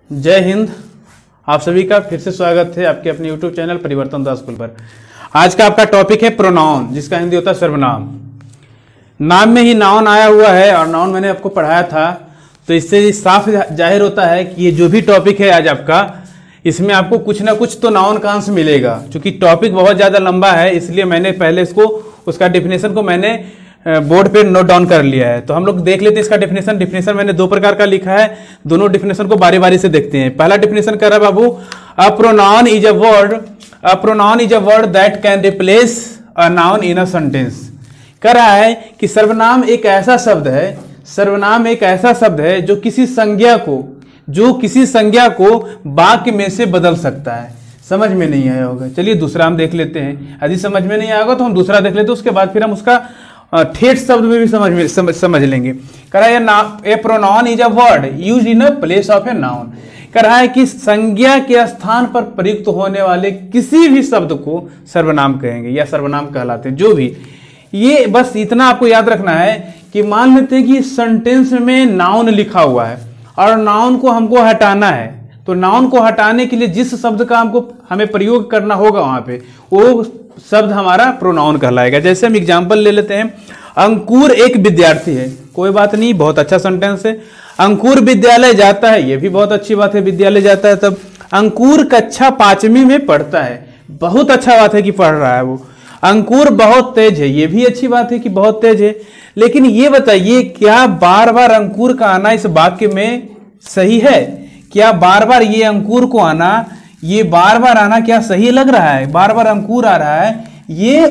जय हिंद। आप सभी का फिर से स्वागत है आपके अपने YouTube चैनल परिवर्तन दास स्कूल पर। आज का आपका टॉपिक है प्रोनाउन, जिसका हिंदी होता है सर्वनाम। नाम में ही नाउन आया हुआ है और नाउन मैंने आपको पढ़ाया था, तो इससे साफ जाहिर होता है कि ये जो भी टॉपिक है आज आपका, इसमें आपको कुछ ना कुछ तो नाउन का अंश मिलेगा। चूंकि टॉपिक बहुत ज़्यादा लंबा है, इसलिए मैंने पहले उसका डेफिनेशन को मैंने बोर्ड पे नोट डाउन कर लिया है। तो हम लोग देख लेते हैं इसका डेफिनेशन। डेफिनेशन मैंने दो प्रकार का लिखा है, दोनों डेफिनेशन को बारी बारी से देखते हैं। पहला डेफिनेशन कर रहा है बाबू, a pronoun is a word that can replace a noun in a sentence. कह रहा है कि सर्वनाम एक ऐसा शब्द है जो किसी संज्ञा को वाक्य में से बदल सकता है। समझ में नहीं आया होगा, चलिए दूसरा हम देख लेते हैं। यदि समझ में नहीं आया होगा तो हम दूसरा देख लेते हैं, उसके बाद फिर हम उसका ठेठ शब्द में भी समझ लेंगे। कह रहा है a pronoun is a word used in a place of a noun. कह रहा है कि संज्ञा के स्थान पर प्रयुक्त होने वाले किसी भी शब्द को सर्वनाम कहेंगे या सर्वनाम कहलाते हैं। जो भी, ये बस इतना आपको याद रखना है कि मान लेते हैं कि सेंटेंस में नाउन लिखा हुआ है और नाउन को हमको हटाना है, तो नाउन को हटाने के लिए जिस शब्द का हमें प्रयोग करना होगा वहां पे, वो शब्द हमारा प्रोनाउन कहलाएगा। जैसे हम एग्जांपल ले लेते हैं, अंकुर एक विद्यार्थी है। कोई बात नहीं, बहुत अच्छा सेंटेंस है। अंकुर विद्यालय जाता है, ये भी बहुत अच्छी बात है, विद्यालय जाता है। तब अंकुर कक्षा 5वीं में पढ़ता है, बहुत अच्छा बात है कि पढ़ रहा है वो। अंकुर बहुत तेज है, ये भी अच्छी बात है कि बहुत तेज है। लेकिन ये बताइए, क्या बार बार अंकुर का आना इस वाक्य में सही है? क्या बार बार ये अंकुर को आना, ये बार बार आना क्या सही लग रहा है? बार बार अंकुर आ रहा है, ये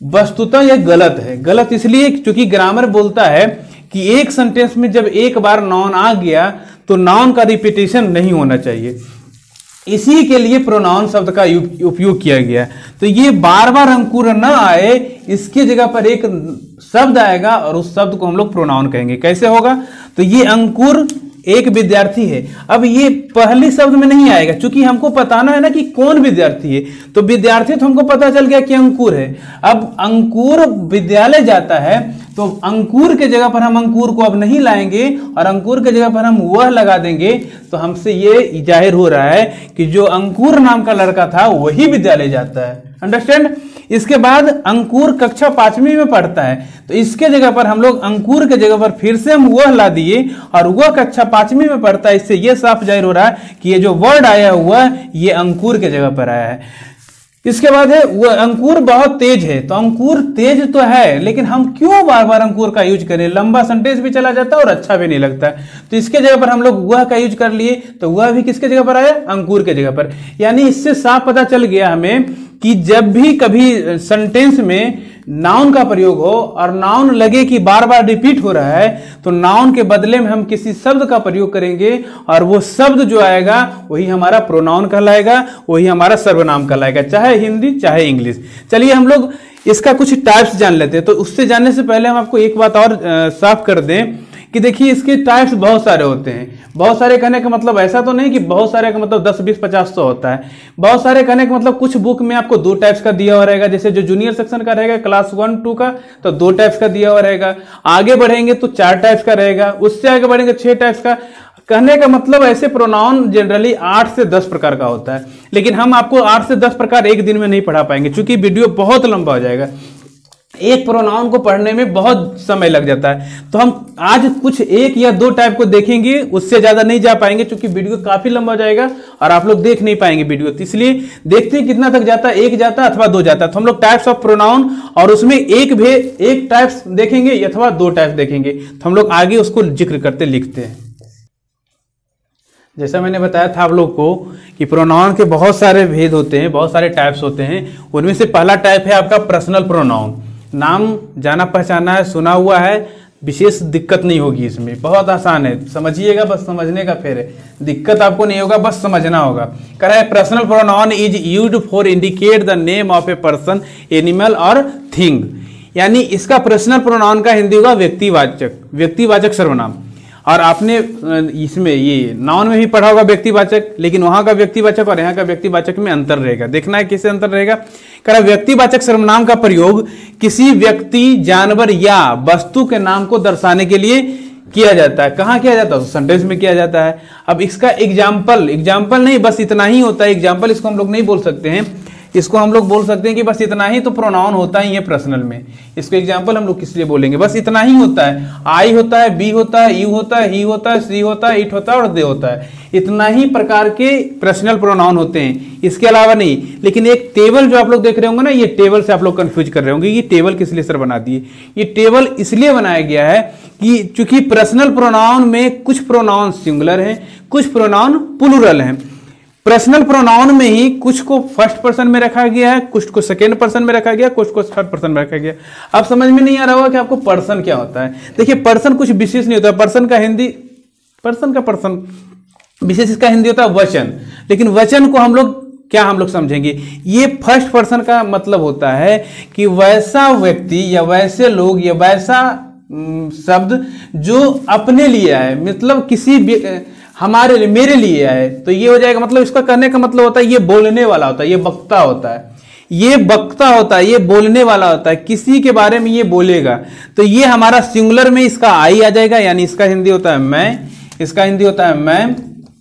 वस्तुतः ये गलत है। गलत इसलिए क्योंकि ग्रामर बोलता है कि एक सेंटेंस में जब एक बार नाउन आ गया तो नाउन का रिपीटेशन नहीं होना चाहिए। इसी के लिए प्रोनाउन शब्द का उपयोग किया गया। तो ये बार बार अंकुर न आए, इसके जगह पर एक शब्द आएगा और उस शब्द को हम लोग प्रोनाउन कहेंगे। कैसे होगा? तो ये अंकुर एक विद्यार्थी है। अब ये पहले शब्द में नहीं आएगा, क्योंकि हमको बताना है ना कि कौन विद्यार्थी है। तो विद्यार्थी तो हमको पता चल गया कि अंकुर है। अब अंकुर विद्यालय जाता है, तो अंकुर के जगह पर हम अंकुर को अब नहीं लाएंगे और अंकुर के जगह पर हम वह लगा देंगे, तो हमसे ये जाहिर हो रहा है कि जो अंकुर नाम का लड़का था वही विद्यालय जाता है। अंडरस्टैंड? इसके बाद अंकुर कक्षा 5वीं में पढ़ता है, तो इसके जगह पर हम लोग अंकुर के जगह पर फिर से हम वह ला दिए और वह कक्षा 5वीं में पढ़ता है। इससे यह साफ जाहिर हो रहा है कि ये जो वर्ड आया हुआ ये अंकुर के जगह पर आया है। इसके बाद है वह अंकुर बहुत तेज है। तो अंकुर तेज तो है, लेकिन हम क्यों बार बार अंकुर का यूज करें? लंबा सेंटेंस भी चला जाता है और अच्छा भी नहीं लगता। तो इसके जगह पर हम लोग वह का यूज कर लिए, तो वह भी किसके जगह पर आया? अंकुर के जगह पर। यानी इससे साफ पता चल गया हमें कि जब भी कभी सेंटेंस में नाउन का प्रयोग हो और नाउन लगे कि बार बार रिपीट हो रहा है, तो नाउन के बदले में हम किसी शब्द का प्रयोग करेंगे और वो शब्द जो आएगा वही हमारा प्रोनाउन कहलाएगा, वही हमारा सर्वनाम कहलाएगा, चाहे हिंदी चाहे इंग्लिश। चलिए हम लोग इसका कुछ टाइप्स जान लेते हैं। तो उससे जानने से पहले हम आपको एक बात और साफ कर दें कि देखिए, इसके टाइप्स बहुत सारे होते हैं। बहुत सारे कहने का मतलब ऐसा तो नहीं कि बहुत सारे का मतलब 10, 20, 50 100 होता है। बहुत सारे कहने का मतलब कुछ बुक में आपको 2 टाइप्स का दिया हुआ रहेगा। जैसे जो जूनियर सेक्शन का रहेगा क्लास 1, 2 का, तो 2 टाइप्स का दिया हुआ रहेगा। आगे बढ़ेंगे तो 4 टाइप्स का रहेगा, उससे आगे बढ़ेंगे 6 टाइप्स का। कहने का मतलब ऐसे प्रोनाउन जनरली 8 से 10 प्रकार का होता है, लेकिन हम आपको 8 से 10 प्रकार एक दिन में नहीं पढ़ा पाएंगे, क्योंकि वीडियो बहुत लंबा हो जाएगा। एक प्रोनाउन को पढ़ने में बहुत समय लग जाता है। तो हम आज कुछ 1 या 2 टाइप को देखेंगे, उससे ज्यादा नहीं जा पाएंगे, क्योंकि वीडियो काफी लंबा हो जाएगा और आप लोग देख नहीं पाएंगे वीडियो। तो इसलिए देखते हैं कितना तक जाता है, 1 जाता है अथवा 2 जाता है। तो हम लोग टाइप्स ऑफ प्रोनाउन, और उसमें एक टाइप्स देखेंगे अथवा 2 टाइप्स देखेंगे। तो हम लोग आगे उसको जिक्र करते लिखते हैं। जैसा मैंने बताया था आप लोग को कि प्रोनाउन के बहुत सारे भेद होते हैं, बहुत सारे टाइप्स होते हैं। उनमें से पहला टाइप है आपका पर्सनल प्रोनाउन। नाम जाना पहचाना है, सुना हुआ है, विशेष दिक्कत नहीं होगी इसमें, बहुत आसान है, समझिएगा, बस समझने का फेर है, दिक्कत आपको नहीं होगा, बस समझना होगा। कह रहा है personal pronoun is used for indicate the name of a person, animal और थिंग। यानी इसका पर्सनल प्रोनाउन का हिंदी होगा व्यक्तिवाचक सर्वनाम। और आपने इसमें ये नाउन में भी पढ़ा होगा व्यक्तिवाचक, लेकिन वहां का व्यक्तिवाचक और यहाँ का व्यक्तिवाचक में अंतर रहेगा। देखना है किससे अंतर रहेगा। कह रहा व्यक्तिवाचक सर्वनाम का प्रयोग किसी व्यक्ति, जानवर या वस्तु के नाम को दर्शाने के लिए किया जाता है। कहाँ किया जाता है? सेंटेंस में किया जाता है। अब इसका एग्जाम्पल नहीं, बस इतना ही होता है। एग्जाम्पल इसको हम लोग नहीं बोल सकते हैं, इसको हम लोग बोल सकते हैं कि बस इतना ही तो प्रोनाउन होता ही है पर्सनल में। इसको एग्जाम्पल हम लोग किस लिए बोलेंगे? बस इतना ही होता है। आई होता है, बी होता है, यू होता है, ही होता है, सी होता है, इट होता है और दे होता है। इतना ही प्रकार के पर्सनल प्रोनाउन होते हैं, इसके अलावा नहीं। लेकिन एक टेबल जो आप लोग देख रहे होंगे ना, ये टेबल से आप लोग कंफ्यूज कर रहे होंगे। ये टेबल किस लिए सर बना दिए? ये टेबल इसलिए बनाया गया है कि चूंकि पर्सनल प्रोनाउन में कुछ प्रोनाउन सिंगुलर हैं, कुछ प्रोनाउन प्लूरल हैं। पर्सनल प्रोनाउन में ही कुछ को फर्स्ट पर्सन में रखा गया है, कुछ को सेकेंड पर्सन में रखा गया, कुछ को थर्ड पर्सन में रखा गया। अब समझ में नहीं आ रहा होगा कि आपको पर्सन क्या होता है। देखिए, पर्सन कुछ विशेष नहीं होता। पर्सन का विशेष इसका हिंदी होता है वचन। लेकिन वचन को हम लोग समझेंगे, ये फर्स्ट पर्सन का मतलब होता है कि वैसा व्यक्ति या वैसे लोग या वैसा शब्द जो अपने लिए आए, मतलब किसी हमारे लिए, मेरे लिए आए, तो ये हो जाएगा। मतलब इसका कहने का मतलब होता है ये बोलने वाला होता है, ये वक्ता होता है, ये वक्ता होता है, ये बोलने वाला होता है, किसी के बारे में ये बोलेगा। तो ये हमारा सिंगुलर में इसका आई आ जाएगा, यानी इसका हिंदी होता है मैं, इसका हिंदी होता है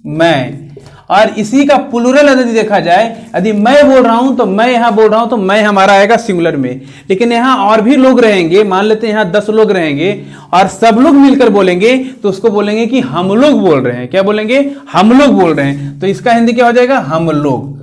मैं। और इसी का प्लूरल यदि देखा जाए, यदि मैं बोल रहा हूं तो मैं यहां बोल रहा हूं तो मैं हमारा आएगा सिंगुलर में। लेकिन यहां और भी लोग रहेंगे, मान लेते हैं यहां 10 लोग रहेंगे और सब लोग मिलकर बोलेंगे, तो उसको बोलेंगे कि हम लोग बोल रहे हैं। क्या बोलेंगे? हम लोग बोल रहे हैं। तो इसका हिंदी क्या हो जाएगा? हम लोग।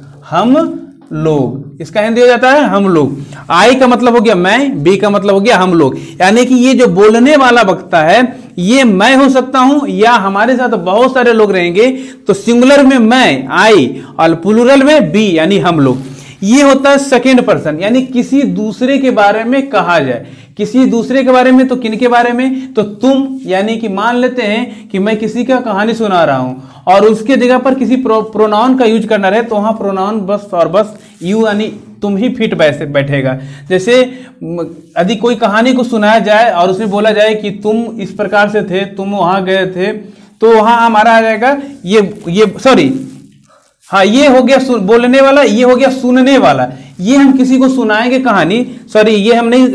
इसका हिंदी हो जाता है हम लोग। आई का मतलब हो गया मैं, बी का मतलब हो गया हम लोग। यानी कि ये जो बोलने वाला वक्ता है, ये मैं हो सकता हूं या हमारे साथ बहुत सारे लोग रहेंगे। तो सिंगुलर में मैं, आई, और प्लूरल में बी, यानी हम लोग। ये होता है सेकेंड पर्सन, यानी किसी दूसरे के बारे में कहा जाए। किसी दूसरे के बारे में, तो किन के बारे में? तो तुम, यानी कि मान लेते हैं कि मैं किसी का कहानी सुना रहा हूं और उसके जगह पर किसी प्रोनाउन का यूज करना रहे, तो वहां प्रोनाउन बस और बस यू, यानी तुम ही फिट बैठेगा। जैसे यदि कोई कहानी को सुनाया जाए और उसमें बोला जाए कि तुम इस प्रकार से थे, तुम वहां गए थे, तो वहां हमारा आ जाएगा ये हो गया बोलने वाला, ये हो गया सुनने वाला। ये हम किसी को सुनाएंगे कहानी, ये हम नहीं,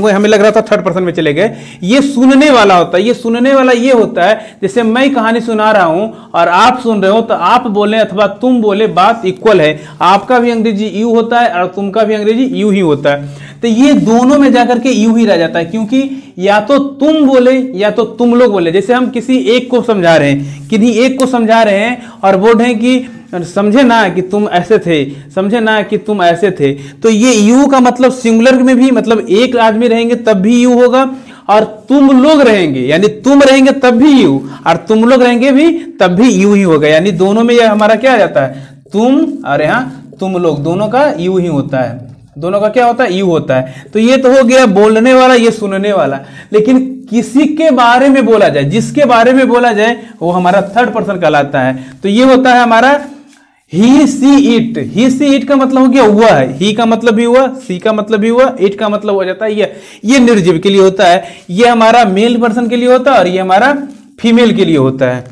हमें लग रहा था थर्ड पर्सन में चले गए। ये सुनने वाला होता है। ये सुनने वाला ये होता है, जैसे मैं कहानी सुना रहा हूं और आप सुन रहे हो, तो आप बोले अथवा तुम बोले, बात इक्वल है। आपका भी अंग्रेजी यू होता है और तुम का भी अंग्रेजी यू ही होता है। तो ये दोनों में जाकर के यू ही रह जाता है, क्योंकि या तो तुम बोले या तो तुम लोग बोले। जैसे हम किसी एक को समझा रहे हैं, किन्हीं एक को समझा रहे हैं और बोल रहे हैं कि समझे ना कि तुम ऐसे थे, समझे ना कि तुम ऐसे थे। तो ये यू का मतलब सिंगुलर में भी, मतलब एक आदमी रहेंगे तब भी यू होगा, और तुम लोग रहेंगे यानी तुम रहेंगे तब भी यू, और तुम लोग रहेंगे भी तब भी यू ही होगा। यानी दोनों में यह हमारा क्या आ जाता है? तुम और यहां तुम लोग, दोनों का यू ही होता है। दोनों का क्या होता है? यू होता है। तो ये तो हो गया बोलने वाला, ये सुनने वाला। लेकिन किसी के बारे में बोला जाए, जिसके बारे में बोला जाए, वो हमारा थर्ड पर्सन कहलाता है। तो ये होता है हमारा ही, सी, इट। ही, सी, इट का मतलब हो गया हुआ है। ही का मतलब भी हुआ, सी का मतलब भी हुआ, इट का मतलब हो जाता है ये निर्जीव के लिए होता है। ये हमारा मेल पर्सन के लिए होता है और ये हमारा फीमेल के लिए होता है।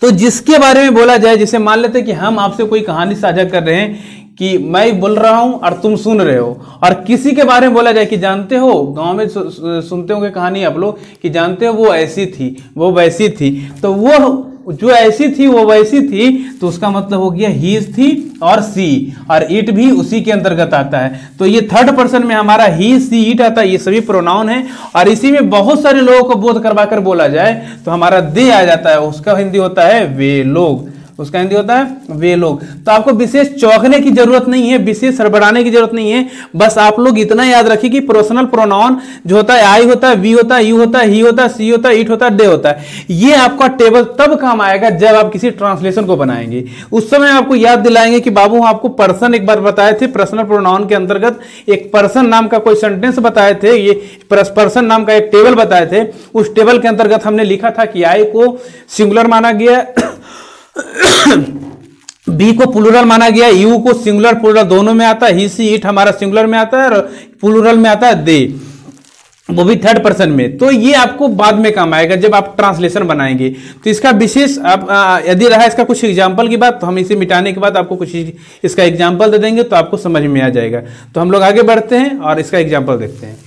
तो जिसके बारे में बोला जाए, जैसे मान लेते हैं कि हम आपसे कोई कहानी साझा कर रहे हैं कि मैं बोल रहा हूं और तुम सुन रहे हो, और किसी के बारे में बोला जाए कि जानते हो, गांव में सुनते होंगे कहानी आप लोग कि जानते हो वो ऐसी थी, वो वैसी थी। तो वो जो ऐसी थी वो वैसी थी, तो उसका मतलब हो गया ही थी और सी, और इट भी उसी के अंतर्गत आता है। तो ये थर्ड पर्सन में हमारा ही, सी, इट आता है। ये सभी प्रोनाउन है और इसी में बहुत सारे लोगों को बोध करवा कर बोला जाए तो हमारा दे आ जाता है। उसका हिंदी होता है वे लोग, उसका हिंदी होता है वे लोग। तो आपको विशेष चौंकने की जरूरत नहीं है, विशेष हड़बड़ाने की जरूरत नहीं है। बस आप लोग इतना याद रखिए कि पर्सनल प्रोनाउन जो होता है आई होता है, वी होता है, यू होता है, ही होता है, सी होता है, इट होता है, दे होता है। ये आपका टेबल तब काम आएगा जब आप किसी ट्रांसलेशन को बनाएंगे। उस समय आपको याद दिलाएंगे कि बाबू आपको पर्सन एक बार बताए थे, पर्सनल प्रोनाउन के अंतर्गत एक पर्सन नाम का कोई सेंटेंस बताए थे, ये पर्सन नाम का एक टेबल बताए थे। उस टेबल के अंतर्गत हमने लिखा था कि आई को सिंगुलर माना गया, बी को प्लूरल माना गया, यू को सिंगुलर प्लूरल दोनों में आता है, ही, सी, इट हमारा सिंगुलर में आता है और प्लूरल में आता है दे, वो भी थर्ड पर्सन में। तो ये आपको बाद में काम आएगा जब आप ट्रांसलेशन बनाएंगे। तो इसका विशेष आप यदि रहा इसका कुछ एग्जाम्पल की बात, तो हम इसे मिटाने के बाद आपको कुछ इसका एग्जाम्पल दे देंगे तो आपको समझ में आ जाएगा। तो हम लोग आगे बढ़ते हैं और इसका एग्जाम्पल देखते हैं।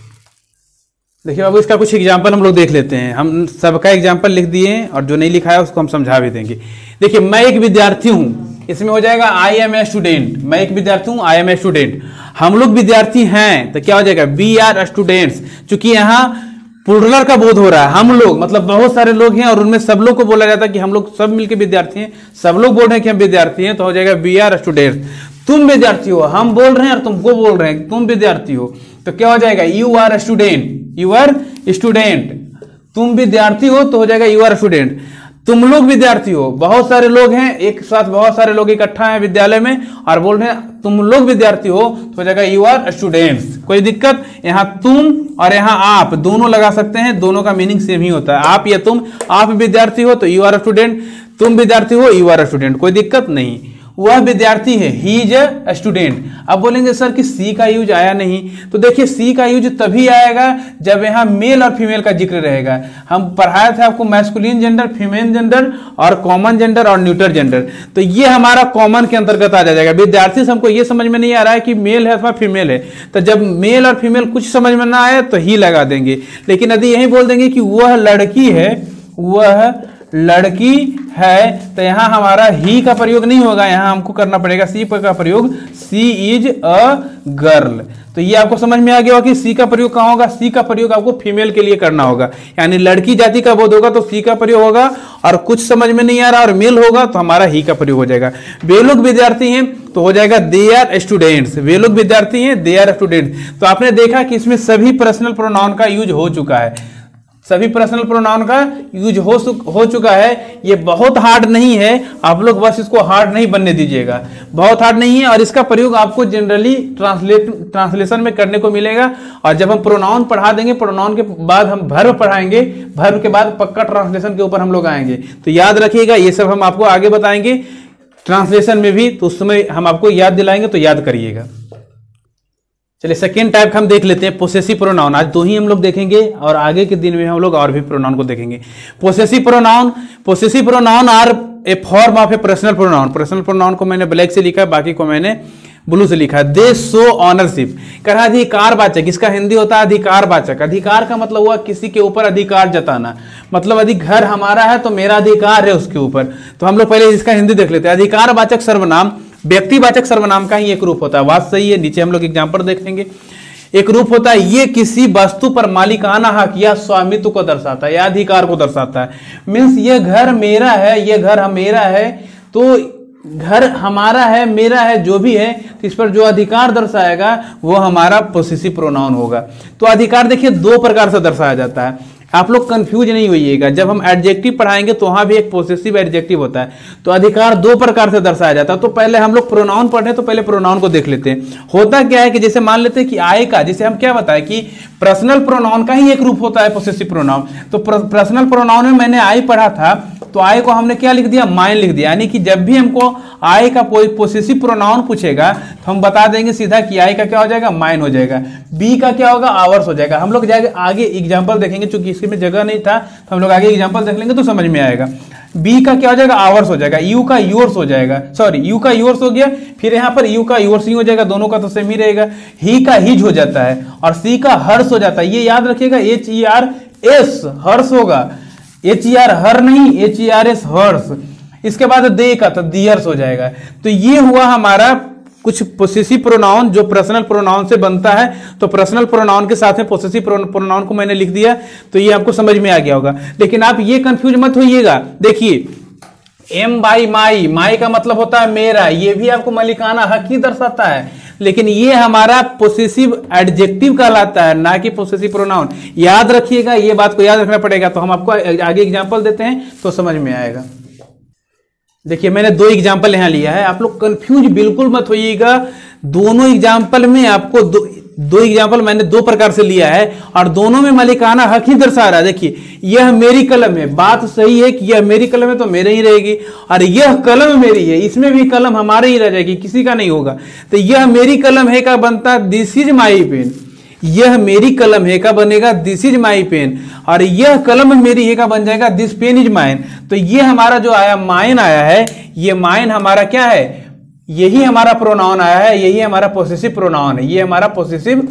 देखिए बाबू, इसका कुछ एग्जाम्पल हम लोग देख लेते हैं। हम सबका एग्जाम्पल लिख दिए हैं और जो नहीं लिखा है उसको हम समझा भी देंगे। देखिए, मैं एक विद्यार्थी हूँ, इसमें हो जाएगा आई एम ए स्टूडेंट। मैं एक विद्यार्थी हूँ, आई एम ए स्टूडेंट। हम लोग विद्यार्थी हैं तो क्या हो जाएगा, वी आर स्टूडेंट्स। चूंकि यहाँ प्लुरल का बोध हो रहा है, हम लोग मतलब बहुत सारे लोग हैं और उनमें सब लोग को बोला जाता है कि हम लोग सब मिलकर विद्यार्थी हैं, सब लोग बोल रहे हैं कि हम विद्यार्थी हैं, तो हो जाएगा वी आर स्टूडेंट्स। तुम विद्यार्थी हो, हम बोल रहे हैं और तुमको बोल रहे हैं तुम विद्यार्थी हो, तो क्या हो जाएगा, you are student. You are student. तुम विद्यार्थी हो तो हो जाएगा यू आर स्टूडेंट। तुम लोग विद्यार्थी हो, बहुत सारे लोग हैं एक साथ, बहुत सारे लोग इकट्ठा हैं विद्यालय में और बोल रहे हैं तुम लोग विद्यार्थी हो, तो हो जाएगा यू आर स्टूडेंट्स। कोई दिक्कत? यहां तुम और यहां आप दोनों लगा सकते हैं, दोनों का मीनिंग सेम ही होता है, आप या तुम। आप विद्यार्थी हो तो यू आर स्टूडेंट, तुम विद्यार्थी हो यू आर स्टूडेंट, कोई दिक्कत नहीं। वह विद्यार्थी है, ही इज अ स्टूडेंट। अब बोलेंगे सर कि सी का यूज आया नहीं, तो देखिए सी का यूज तभी आएगा जब यहाँ मेल और फीमेल का जिक्र रहेगा। हम पढ़ाए थे आपको मैस्कुलिन जेंडर, फीमेल जेंडर और कॉमन जेंडर और न्यूटर जेंडर, तो ये हमारा कॉमन के अंतर्गत आ जाएगा। विद्यार्थी से हमको ये समझ में नहीं आ रहा है कि मेल है अथवा फीमेल है, तो जब मेल और फीमेल कुछ समझ में ना आए तो ही लगा देंगे। लेकिन यदि यही बोल देंगे कि वह लड़की है, वह लड़की है, तो यहां हमारा ही का प्रयोग नहीं होगा, यहां हमको करना पड़ेगा सी का प्रयोग, सी इज अ गर्ल। तो ये आपको समझ में आ गया होगा कि सी का प्रयोग कहां होगा, सी का प्रयोग आपको फीमेल के लिए करना होगा, यानी लड़की जाति का बोध होगा तो सी का प्रयोग होगा, और कुछ समझ में नहीं आ रहा और मेल होगा तो हमारा ही का प्रयोग हो जाएगा। वे लोग विद्यार्थी हैं तो हो जाएगा दे आर स्टूडेंट्स। वे लोग विद्यार्थी हैं, दे आर स्टूडेंट्स। तो आपने देखा कि इसमें सभी पर्सनल प्रोनाउन का यूज हो चुका है, सभी पर्सनल प्रोनाउन का यूज हो चुका है। ये बहुत हार्ड नहीं है, आप लोग बस इसको हार्ड नहीं बनने दीजिएगा, बहुत हार्ड नहीं है। और इसका प्रयोग आपको जनरली ट्रांसलेशन में करने को मिलेगा, और जब हम प्रोनाउन पढ़ा देंगे, प्रोनाउन के बाद हम वर्ब पढ़ाएंगे, वर्ब के बाद पक्का ट्रांसलेशन के ऊपर हम लोग आएंगे। तो याद रखिएगा, ये सब हम आपको आगे बताएंगे ट्रांसलेशन में भी, तो उस समय हम आपको याद दिलाएंगे, तो याद करिएगा। चलिए सेकेंड टाइप हम देख लेते हैं, पोसेसिव प्रोनाउन। आज दो ही हम लोग देखेंगे और आगे के दिन में हम लोग और भी प्रोनाउन को देखेंगे। Possessive pronoun are a form of a personal pronoun. Personal pronoun को मैंने ब्लैक से लिखा है, बाकी को मैंने ब्लू से लिखा है। दे शो ऑनरशिप, कहा अधिकारवाचक, इसका हिंदी होता है अधिकारवाचक। अधिकार का मतलब हुआ किसी के ऊपर अधिकार जताना, मतलब यदि घर हमारा है तो मेरा अधिकार है उसके ऊपर। तो हम लोग पहले इसका हिंदी देख लेते हैं। अधिकारवाचक सर्वनाम व्यक्तिवाचक सर्वनाम का ही एक रूप होता है, बात सही है। नीचे हम लोग एग्जाम्पल देखेंगे। एक रूप होता है, ये किसी वस्तु पर मालिकाना हक या स्वामित्व को दर्शाता है या अधिकार को दर्शाता है। मीन्स ये घर मेरा है, ये घर मेरा है, तो घर हमारा है, मेरा है, जो भी है, तो इस पर जो अधिकार दर्शाएगा वो हमारा पोसेसिव प्रोनाउन होगा। तो अधिकार देखिए दो प्रकार से दर्शाया जाता है, आप लोग कंफ्यूज नहीं होइएगा। जब हम एडजेक्टिव पढ़ाएंगे तो वहां भी एक पोसेसिव एडजेक्टिव होता है। तो अधिकार दो प्रकार से दर्शाया जाता है। तो पहले हम लोग प्रोनाउन पढ़े, तो पहले प्रोनाउन को देख लेते हैं। होता क्या है कि जैसे मान लेते हैं कि आय का, जिसे हम क्या बताएं कि पर्सनल प्रोनाउन का ही एक रूप होता है पोसेसिव प्रोनाउन। तो पर्सनल प्रोनाउन में मैंने आई पढ़ा था, तो आई को हमने क्या लिख दिया, माइन लिख दिया। यानी कि जब भी हमको आई का कोई पोसेसिव प्रोनाउन पूछेगा तो हम बता देंगे सीधा कि आई का क्या हो जाएगा, माइन हो जाएगा। बी का क्या होगा, आवर्स हो जाएगा। हम लोग जाएंगे आगे एग्जाम्पल देखेंगे, चूंकि इसमें जगह नहीं था तो हम लोग आगे एग्जाम्पल देख लेंगे तो समझ में आएगा। बी का क्या हो जाएगा, आवर्स हो जाएगा। यू का योर्स हो जाएगा, सॉरी यू का योर्स हो गया, फिर यहाँ पर यू का योर्स ही हो जाएगा, दोनों का तो सेम ही रहेगा। ही का हिज हो जाता है और सी का हर्ष हो जाता है। ये याद रखिएगा, HERS हर्ष होगा, HER हर नहीं, HERS हर्ष। इसके बाद दे का तो दियर्स हो जाएगा। तो ये हुआ हमारा कुछ पोसेसिव प्रोनाउन जो पर्सनल प्रोनाउन से बनता है। तो पर्सनल प्रोनाउन के साथ में पोसेसिव प्रोनाउन को मैंने लिख दिया, तो ये आपको समझ में आ गया होगा। लेकिन आप ये कंफ्यूज मत होइएगा। देखिए एम बाई माई, माई का मतलब होता है मेरा, ये भी आपको मालिकाना हक ही दर्शाता है, लेकिन ये हमारा पोसेसिव एडजेक्टिव कहलाता है, ना कि पोसेसिव प्रोनाउन। याद रखिएगा, ये बात को याद रखना पड़ेगा। तो हम आपको आगे एग्जाम्पल देते हैं तो समझ में आएगा। देखिए मैंने दो एग्जाम्पल यहां लिया है, आप लोग कंफ्यूज बिल्कुल मत होइएगा। दोनों एग्जाम्पल में आपको दो एग्जाम्पल मैंने दो प्रकार से लिया है और दोनों में मालिकाना हक ही दर्शा रहा है। देखिए यह मेरी कलम है, बात सही है कि यह मेरी कलम है तो मेरे ही रहेगी, और यह कलम मेरी है, इसमें भी कलम हमारे ही रह जाएगी, किसी का नहीं होगा। तो यह मेरी कलम है का बनता दिस इज माई पेन, यह मेरी कलम है का बनेगा दिस इज माई पेन, और यह कलम मेरी है का बन जाएगा दिस पेन इज माइन। तो ये हमारा जो आया माइन आया है, ये माइन हमारा क्या है, यही हमारा प्रोनाउन आया है, यही हमारा पोसेसिव प्रोनाउन है, ये हमारा पोसेसिव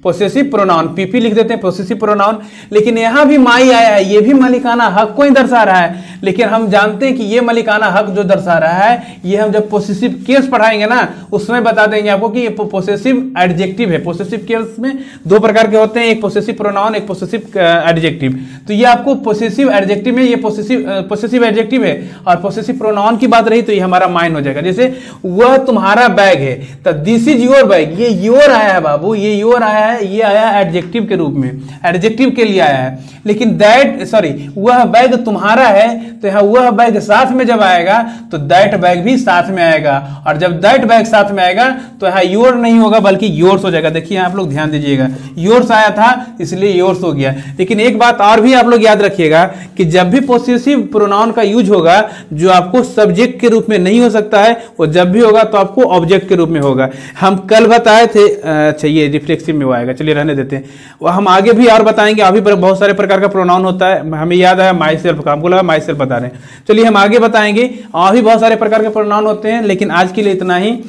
पोसेसिव प्रोनाउन, पीपी लिख देते हैं पोसेसिव प्रोनाउन। लेकिन यहां भी माई आया है, ये भी मालिकाना हक को ही दर्शा रहा है, लेकिन हम जानते हैं कि ये मालिकाना हक जो दर्शा रहा है ये हम जब पोसेसिव केस पढ़ाएंगे ना उसमें बता देंगे आपको कि ये पोसेसिव एडजेक्टिव है। पोसेसिव केस में दो प्रकार के होते हैं, एक पोसेसिव प्रोनाउन, एक पोसेसिव एडजेक्टिव। तो ये आपको पोसेसिव एडजेक्टिव में ये पोसेसिव एडजेक्टिव है और पोसेसिव प्रोनाउन की बात रही तो ये हमारा माइन हो जाएगा। जैसे वह तुम्हारा बैग है तो दिस इज योर बैग, ये योर आया है बाबू, ये योर आया है, ये आया एडजेक्टिव के रूप में, एडजेक्टिव के लिए आया है। लेकिन वह बैग तुम्हारा है तो यहां वह बैग साथ में जब आएगा तो दैट बैग भी साथ में आएगा, और जब दैट बैग साथ में आएगा तो यहां योर नहीं होगा बल्कि योर्स हो जाएगा। देखिए आप लोग ध्यान दीजिएगा, योर्स आया था इसलिए योर्स हो गया। लेकिन एक बात और भी आप लोग याद रखिएगा कि जब भी पोसेसिव प्रोनाउन का यूज होगा जो आपको सब्जेक्ट के रूप में नहीं हो सकता है, वो जब भी होगा तो आपको ऑब्जेक्ट के रूप में होगा। हम कल बताए थे, अच्छा ये रिफ्लेक्सिव में वो आएगा, चलिए रहने देते हैं, वो हम आगे भी और बताएंगे। अभी बहुत सारे प्रकार का प्रोनाउन होता है, हमें याद आया माई सेल्फ का, हमको लगा माई सेल्फ बता रहे हैं, चलिए हम आगे बताएंगे। और भी बहुत सारे प्रकार के प्रोनाउन होते हैं, लेकिन आज के लिए इतना ही।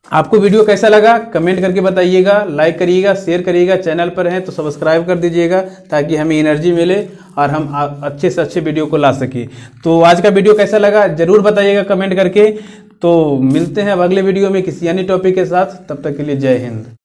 आपको वीडियो कैसा लगा कमेंट करके बताइएगा, लाइक करिएगा, शेयर करिएगा, चैनल पर हैं तो सब्सक्राइब कर दीजिएगा ताकि हमें एनर्जी मिले और हम अच्छे से अच्छे वीडियो को ला सके। तो आज का वीडियो कैसा लगा जरूर बताइएगा कमेंट करके। तो मिलते हैं अब अगले वीडियो में किसी अन्य टॉपिक के साथ, तब तक के लिए जय हिंद।